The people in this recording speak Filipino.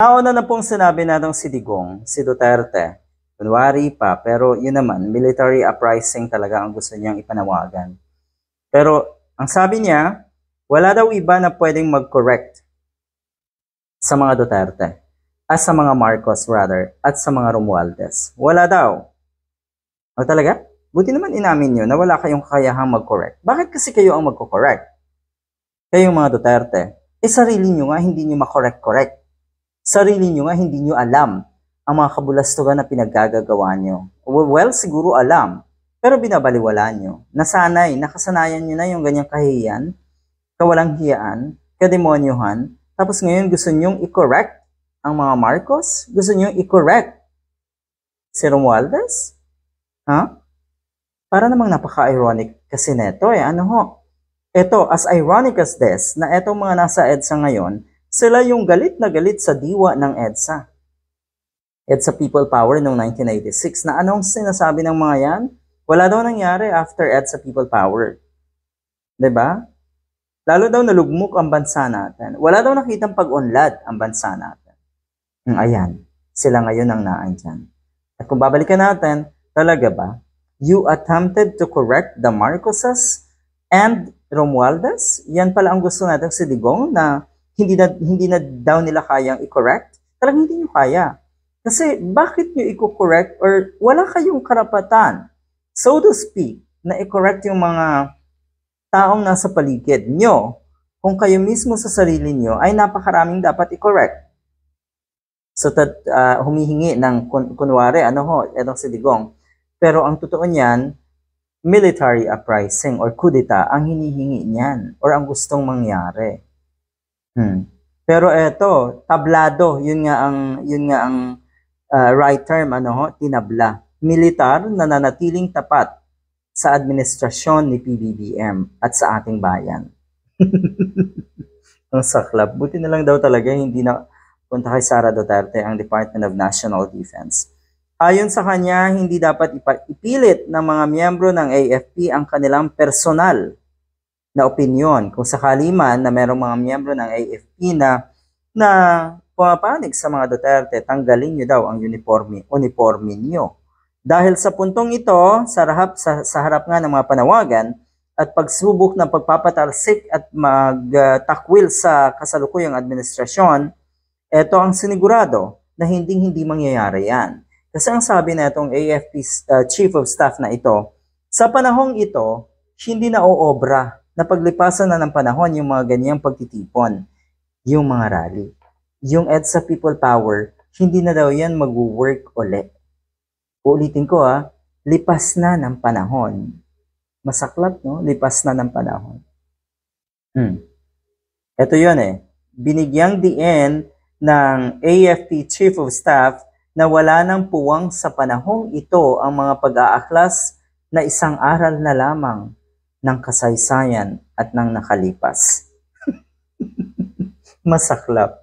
Nauna na pong sinabi natong si Digong, si Duterte, kunwari pa, pero yun naman, military uprising talaga ang gusto niyang ipanawagan. Pero ang sabi niya, wala daw iba na pwedeng mag-correct sa mga Duterte, at sa mga Marcos rather, at sa mga Romualdez. Wala daw. O talaga? Buti naman inamin nyo na wala kayong kakayahang mag-correct. Bakit kasi kayo ang mag-correct? Kayong mga Duterte. Sarili nyo nga hindi nyo makorek-correct. Sarili nyo nga hindi nyo alam ang mga kabulastugan na pinaggagawa nyo. Well, siguro alam, pero binabaliwala nyo. Nasanay, nakasanayan nyo na yung ganyang kahihiyan, kawalang hiyaan, kademonyohan, tapos ngayon gusto nyong i-correct ang mga Marcos? Gusto nyong i-correct si Romualdez? Ha? Para namang napaka-ironic kasi neto Ano ho? Ito, as ironic as this, na etong mga nasa EDSA ngayon, sila yung galit na galit sa diwa ng EDSA. EDSA People Power noong 1986. Na anong sinasabi ng mga yan? Wala daw nangyari after EDSA People Power. 'Di ba? Lalo daw nalugmok ang bansa natin. Wala daw nakitang pag-unlad ang bansa natin. Ayan, sila ngayon ang naandyan. At kung babalikan natin, talaga ba? You attempted to correct the Marcoses and Romualdez? Yan pala ang gusto natin si Digong na hindi na daw nila kayang i-correct? Talagang hindi nyo kaya. Kasi bakit nyo i-correct or wala kayong karapatan, so to speak, na i-correct yung mga taong nasa paligid nyo kung kayo mismo sa sarili nyo ay napakaraming dapat i-correct. So, humihingi ng kunwari, etong si Digong. Pero ang totoo niyan, military uprising or kudeta ang hinihingi niyan or ang gustong mangyari. Pero eto, tablado, yun nga ang right term, tinabla. Militar na nanatiling tapat sa administrasyon ni PBBM at sa ating bayan. Ang saklap. Buti na lang daw talaga hindi na punta kay Sara Duterte ang Department of National Defense. Ayon sa kanya, hindi dapat ipilit ng mga miyembro ng AFP ang kanilang personal na opinyon. Kung sakali man na merong mga miyembro ng AFP na pumapanig sa mga Duterte, tanggalin nyo daw ang uniforme nyo. Dahil sa puntong ito, sa harap nga ng mga panawagan at pagsubok ng pagpapatalsik at magtakwil sa kasalukuyang administrasyon, ito ang sinigurado na hindi mangyayari yan. Kasi ang sabi na itong AFP Chief of Staff na ito, sa panahong ito, hindi na oobra na paglipasan na ng panahon yung mga ganyang pagtitipon, yung mga rally. Yung EDSA People Power, hindi na daw yan mag-work ulit. Uulitin ko lipas na ng panahon. Masaklap, no? Lipas na ng panahon. Ito yun Binigyang diin ng AFP Chief of Staff na wala nang puwang sa panahong ito ang mga pag-aaklas na isang aral na lamang ng kasaysayan at ng nakalipas. Masaklap.